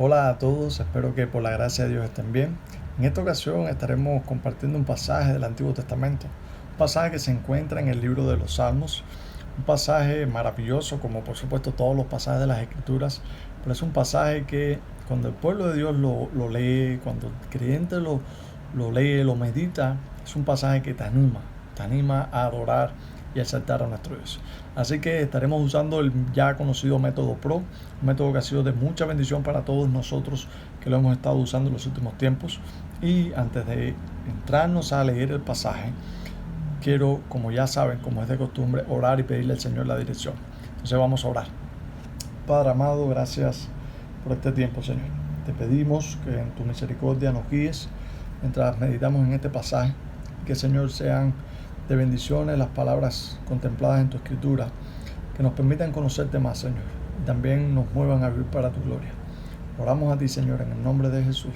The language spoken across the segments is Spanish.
Hola a todos, espero que por la gracia de Dios estén bien. En esta ocasión estaremos compartiendo un pasaje del Antiguo Testamento, un pasaje que se encuentra en el libro de los Salmos, un pasaje maravilloso como por supuesto todos los pasajes de las Escrituras, pero es un pasaje que cuando el pueblo de Dios lo lee, cuando el creyente lo lee, lo medita, es un pasaje que te anima a adorar y a exaltar a nuestro Dios. Así que estaremos usando el ya conocido método PRO, un método que ha sido de mucha bendición para todos nosotros que lo hemos estado usando en los últimos tiempos. Y antes de entrarnos a leer el pasaje, quiero, como ya saben, como es de costumbre, orar y pedirle al Señor la dirección. Entonces vamos a orar. Padre amado, gracias por este tiempo, Señor. Te pedimos que en tu misericordia nos guíes mientras meditamos en este pasaje, que, Señor, sean de bendiciones las palabras contempladas en tu escritura, que nos permitan conocerte más, Señor, y también nos muevan a vivir para tu gloria. Oramos a ti, Señor, en el nombre de Jesús.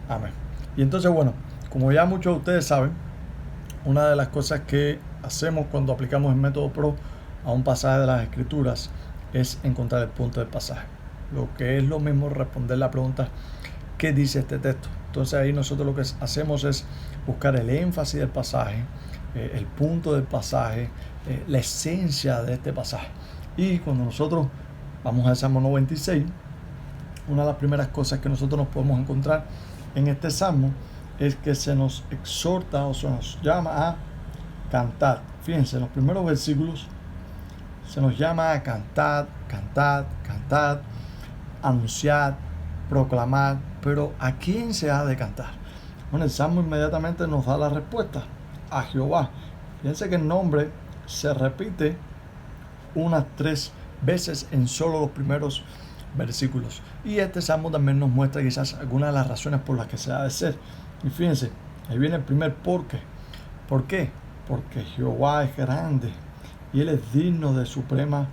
Amén. Y entonces, bueno, como ya muchos de ustedes saben, una de las cosas que hacemos cuando aplicamos el método PRO a un pasaje de las Escrituras es encontrar el punto del pasaje. Lo que es lo mismo responder la pregunta, ¿qué dice este texto? Entonces ahí nosotros lo que hacemos es buscar el énfasis del pasaje, el punto del pasaje, la esencia de este pasaje. Y cuando nosotros vamos al Salmo 96, una de las primeras cosas que nosotros nos podemos encontrar en este Salmo es que se nos exhorta o se nos llama a cantar. Fíjense, en los primeros versículos se nos llama a cantar, cantar, cantar, anunciar, proclamar, pero ¿a quién se ha de cantar? Bueno, el Salmo inmediatamente nos da la respuesta, a Jehová. Fíjense que el nombre se repite unas 3 veces en solo los primeros versículos. Y este Salmo también nos muestra quizás algunas de las razones por las que se ha de ser. Y fíjense, ahí viene el primer por qué. ¿Por qué? Porque Jehová es grande y Él es digno de suprema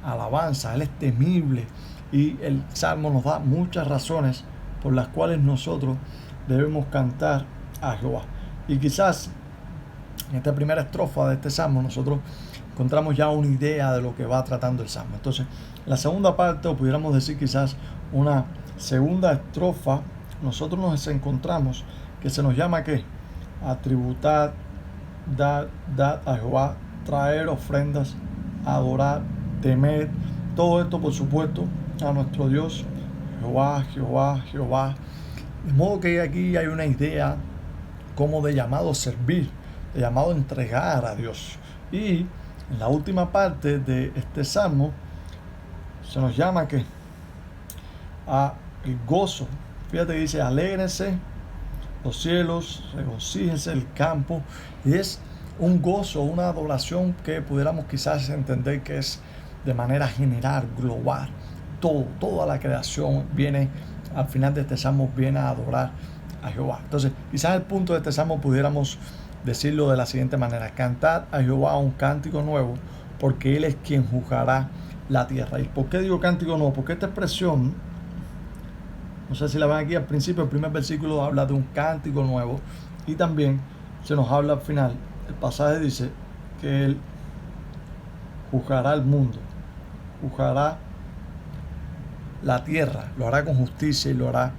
alabanza, Él es temible. Y el Salmo nos da muchas razones por las cuales nosotros debemos cantar a Jehová. Y quizás en esta primera estrofa de este Salmo nosotros encontramos ya una idea de lo que va tratando el Salmo. Entonces, la segunda parte, o pudiéramos decir quizás una segunda estrofa, nosotros nos encontramos que se nos llama ¿qué? A tributar, dar a Jehová, traer ofrendas, adorar, temer. Todo esto, por supuesto, a nuestro Dios, Jehová, Jehová, Jehová. De modo que aquí hay una idea como de llamado a servir, de llamado a entregar a Dios. Y en la última parte de este salmo se nos llama que a el gozo. Fíjate que dice, alégrense los cielos, regocíjense el campo. Y es un gozo, una adoración que pudiéramos quizás entender que es de manera general, global. Toda la creación viene, al final de este salmo, viene a adorar a Jehová. Entonces, quizás el punto de este salmo pudiéramos decirlo de la siguiente manera: cantar a Jehová un cántico nuevo, porque Él es quien juzgará la tierra. ¿Y por qué digo cántico nuevo? Porque esta expresión, no sé si la ven aquí al principio, el primer versículo habla de un cántico nuevo, y también se nos habla al final, el pasaje dice que Él juzgará el mundo, juzgará la tierra, lo hará con justicia y lo hará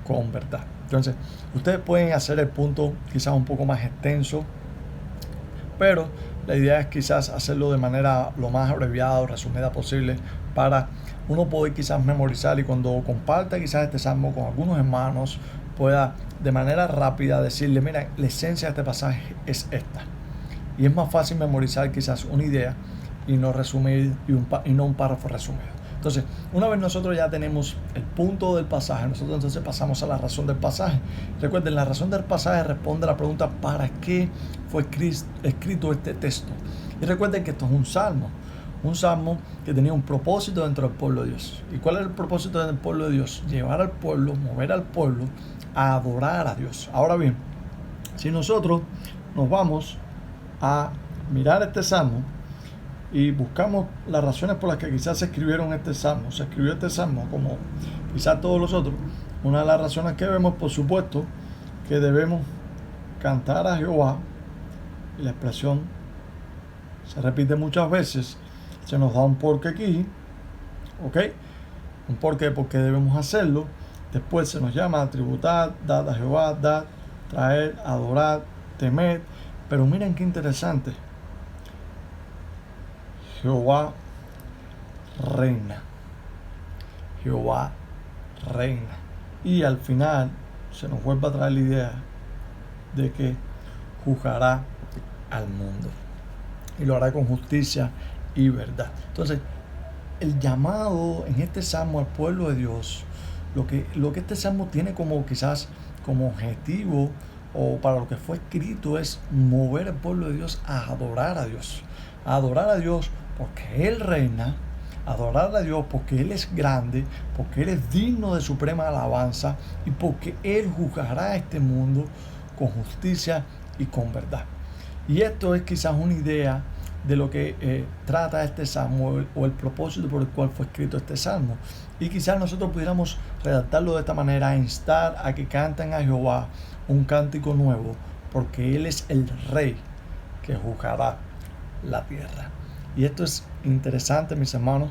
con verdad. Entonces, ustedes pueden hacer el punto quizás un poco más extenso, pero la idea es quizás hacerlo de manera lo más abreviada o resumida posible para uno poder quizás memorizar, y cuando comparta quizás este salmo con algunos hermanos pueda de manera rápida decirle, mira, la esencia de este pasaje es esta. Y es más fácil memorizar quizás una idea y no resumir y no un párrafo resumido. Entonces, una vez nosotros ya tenemos el punto del pasaje, nosotros entonces pasamos a la razón del pasaje. Recuerden, la razón del pasaje responde a la pregunta ¿para qué fue escrito este texto? Y recuerden que esto es un salmo que tenía un propósito dentro del pueblo de Dios. ¿Y cuál es el propósito del pueblo de Dios? Llevar al pueblo, mover al pueblo a adorar a Dios. Ahora bien, si nosotros nos vamos a mirar este salmo y buscamos las razones por las que quizás se escribieron este salmo, se escribió este salmo como quizás todos los otros, una de las razones que vemos, por supuesto, que debemos cantar a Jehová, y la expresión se repite muchas veces, se nos da un porqué aquí, ¿ok? Un porqué, porque debemos hacerlo, Después se nos llama a tributar, dad a Jehová, dad, traer, adorar, temer. Pero miren qué interesante. Jehová reina. Jehová reina. Y al final se nos vuelve a traer la idea de que juzgará al mundo. Y lo hará con justicia y verdad. Entonces, el llamado en este salmo al pueblo de Dios, lo que este salmo tiene como quizás como objetivo o para lo que fue escrito es mover al pueblo de Dios a adorar a Dios. A adorar a Dios porque Él reina, adorar a Dios porque Él es grande, porque Él es digno de suprema alabanza y porque Él juzgará a este mundo con justicia y con verdad. Y esto es quizás una idea de lo que trata este salmo o el propósito por el cual fue escrito este salmo. Y quizás nosotros pudiéramos redactarlo de esta manera: instar a que canten a Jehová un cántico nuevo, porque Él es el Rey que juzgará la tierra. Y esto es interesante, mis hermanos.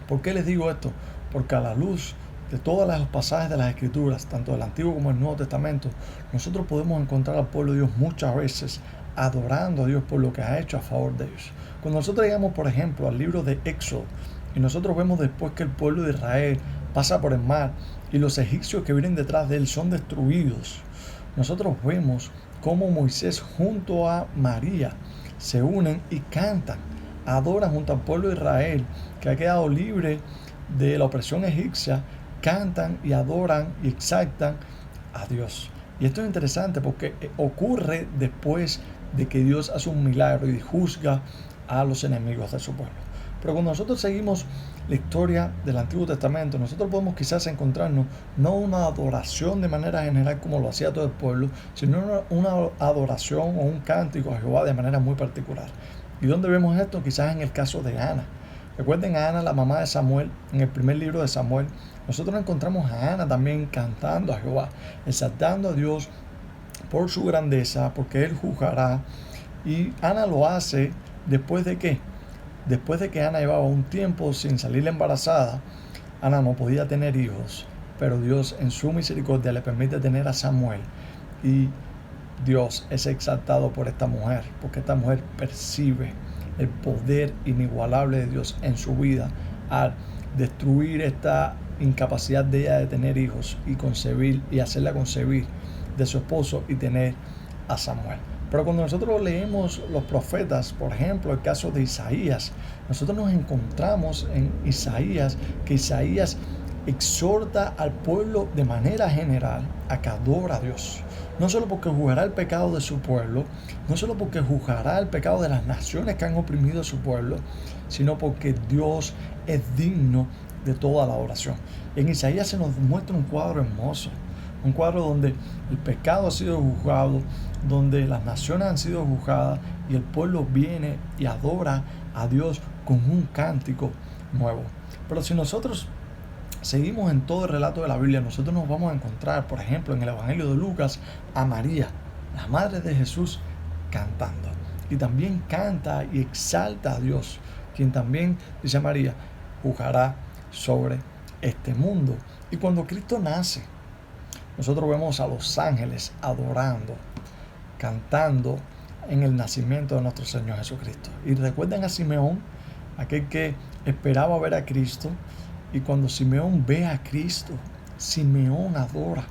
¿Por qué les digo esto? Porque a la luz de todos los pasajes de las Escrituras, tanto del Antiguo como del Nuevo Testamento, nosotros podemos encontrar al pueblo de Dios muchas veces adorando a Dios por lo que ha hecho a favor de ellos. Cuando nosotros llegamos, por ejemplo, al libro de Éxodo, y nosotros vemos después que el pueblo de Israel pasa por el mar y los egipcios que vienen detrás de él son destruidos, nosotros vemos cómo Moisés junto a María se unen y cantan, adoran junto al pueblo de Israel que ha quedado libre de la opresión egipcia, cantan y adoran y exaltan a Dios. Y esto es interesante porque ocurre después de que Dios hace un milagro y juzga a los enemigos de su pueblo. Pero cuando nosotros seguimos la historia del Antiguo Testamento, nosotros podemos quizás encontrarnos no una adoración de manera general como lo hacía todo el pueblo, sino una adoración o un cántico a Jehová de manera muy particular. ¿Y dónde vemos esto? Quizás en el caso de Ana. Recuerden a Ana, la mamá de Samuel, en el primer libro de Samuel. Nosotros encontramos a Ana también cantando a Jehová, exaltando a Dios por su grandeza, porque Él juzgará. Y Ana lo hace después de ¿qué? Después de que Ana llevaba un tiempo sin salir embarazada. Ana no podía tener hijos, pero Dios en su misericordia le permite tener a Samuel. Y Dios es exaltado por esta mujer, porque esta mujer percibe el poder inigualable de Dios en su vida al destruir esta incapacidad de ella de tener hijos y concebir y hacerla concebir de su esposo y tener a Samuel. Pero cuando nosotros leemos los profetas, por ejemplo, el caso de Isaías, nosotros nos encontramos en Isaías que Isaías exhorta al pueblo de manera general a que adore a Dios. No solo porque juzgará el pecado de su pueblo, no solo porque juzgará el pecado de las naciones que han oprimido a su pueblo, sino porque Dios es digno de toda la oración. En Isaías se nos muestra un cuadro hermoso, un cuadro donde el pecado ha sido juzgado, donde las naciones han sido juzgadas y el pueblo viene y adora a Dios con un cántico nuevo. Pero si nosotros seguimos en todo el relato de la Biblia, nosotros nos vamos a encontrar, por ejemplo, en el Evangelio de Lucas, a María, la madre de Jesús, cantando. Y también canta y exalta a Dios, quien también, dice María, juzgará sobre este mundo. Y cuando Cristo nace, nosotros vemos a los ángeles adorando, cantando en el nacimiento de nuestro Señor Jesucristo. Y recuerden a Simeón, aquel que esperaba ver a Cristo. Y cuando Simeón ve a Cristo, Simeón adora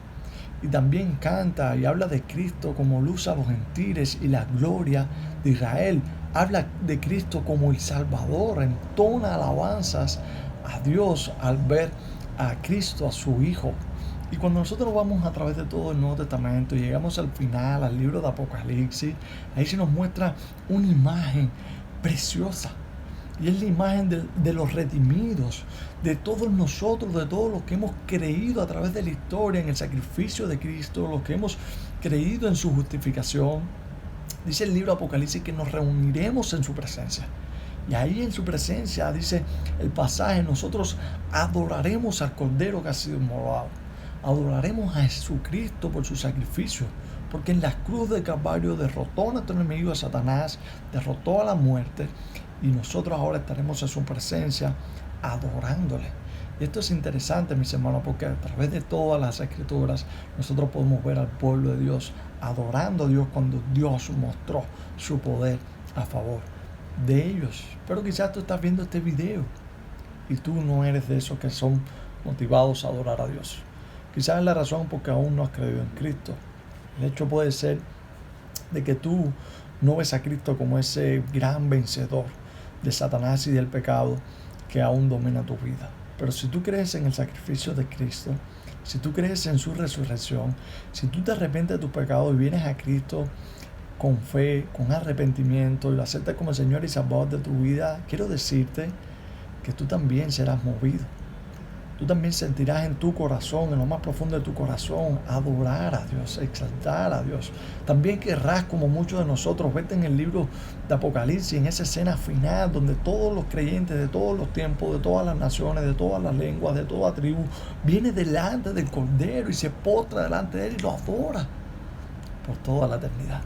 y también canta y habla de Cristo como luz a los gentiles y la gloria de Israel. Habla de Cristo como el Salvador, entona alabanzas a Dios al ver a Cristo, a su Hijo. Y cuando nosotros vamos a través de todo el Nuevo Testamento y llegamos al final, al libro de Apocalipsis, ahí se nos muestra una imagen preciosa. Y es la imagen de los redimidos, de todos nosotros, de todos los que hemos creído a través de la historia en el sacrificio de Cristo, los que hemos creído en su justificación. Dice el libro de Apocalipsis que nos reuniremos en su presencia. Y ahí en su presencia, dice el pasaje, nosotros adoraremos al Cordero que ha sido inmolado. Adoraremos a Jesucristo por su sacrificio. Porque en la cruz de Calvario derrotó a nuestro enemigo, a Satanás, derrotó a la muerte. Y nosotros ahora estaremos en su presencia adorándole. Y esto es interesante, mis hermanos, porque a través de todas las escrituras nosotros podemos ver al pueblo de Dios adorando a Dios cuando Dios mostró su poder a favor de ellos. Pero quizás tú estás viendo este video y tú no eres de esos que son motivados a adorar a Dios. Quizás es la razón porque aún no has creído en Cristo. El hecho puede ser de que tú no ves a Cristo como ese gran vencedor de Satanás y del pecado que aún domina tu vida. Pero si tú crees en el sacrificio de Cristo, si tú crees en su resurrección, si tú te arrepientes de tu pecado y vienes a Cristo con fe, con arrepentimiento y lo aceptas como el Señor y Salvador de tu vida, quiero decirte que tú también serás movido. Tú también sentirás en tu corazón, en lo más profundo de tu corazón, adorar a Dios, exaltar a Dios. También querrás, como muchos de nosotros, verte en el libro de Apocalipsis, en esa escena final, donde todos los creyentes de todos los tiempos, de todas las naciones, de todas las lenguas, de toda tribu, viene delante del Cordero y se postra delante de Él y lo adora por toda la eternidad.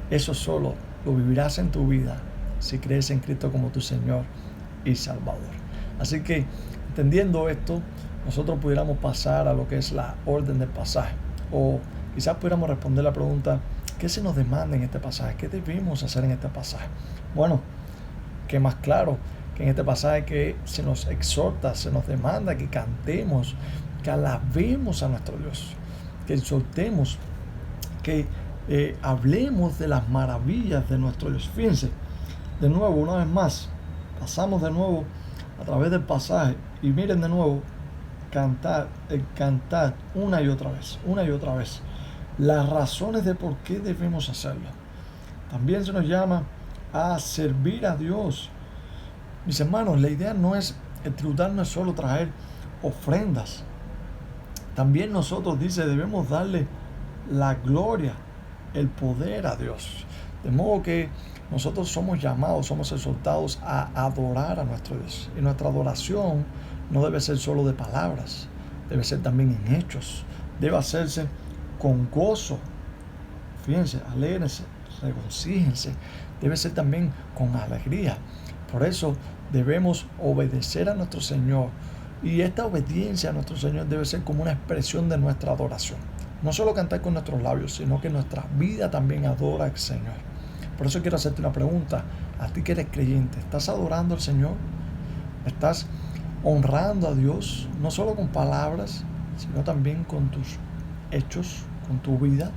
Eso solo lo vivirás en tu vida si crees en Cristo como tu Señor y Salvador. Así que, entendiendo esto, nosotros pudiéramos pasar a lo que es la orden del pasaje. O quizás pudiéramos responder la pregunta, ¿qué se nos demanda en este pasaje? ¿Qué debemos hacer en este pasaje? Bueno, que más claro que en este pasaje que se nos exhorta, se nos demanda que cantemos, que alabemos a nuestro Dios, que exhortemos, que hablemos de las maravillas de nuestro Dios. Fíjense, de nuevo, una vez más, pasamos de nuevo a través del pasaje y miren de nuevo, cantar una y otra vez, las razones de por qué debemos hacerlo. También se nos llama a servir a Dios. Mis hermanos, la idea no es, el tributar no es solo traer ofrendas. También nosotros, dice, debemos darle la gloria, el poder a Dios. De modo que nosotros somos llamados, somos exhortados a adorar a nuestro Dios. Y nuestra adoración no debe ser solo de palabras, debe ser también en hechos. Debe hacerse con gozo. Fíjense, alégrense, regocíjense. Debe ser también con alegría. Por eso debemos obedecer a nuestro Señor. Y esta obediencia a nuestro Señor debe ser como una expresión de nuestra adoración. No solo cantar con nuestros labios, sino que nuestra vida también adora al Señor. Por eso quiero hacerte una pregunta. A ti que eres creyente, ¿estás adorando al Señor? ¿Estás honrando a Dios? No solo con palabras, sino también con tus hechos, con tu vida.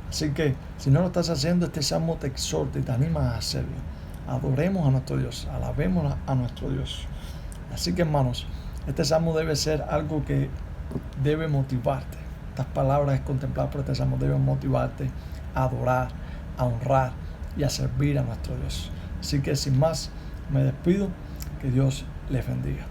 Así que, si no lo estás haciendo, este salmo te exhorta y te anima a hacerlo. Adoremos a nuestro Dios, alabemos a nuestro Dios. Así que, hermanos, este salmo debe ser algo que debe motivarte. Estas palabras contempladas por este salmo deben motivarte a adorar, a honrar y a servir a nuestro Dios. Así que sin más, me despido. Que Dios les bendiga.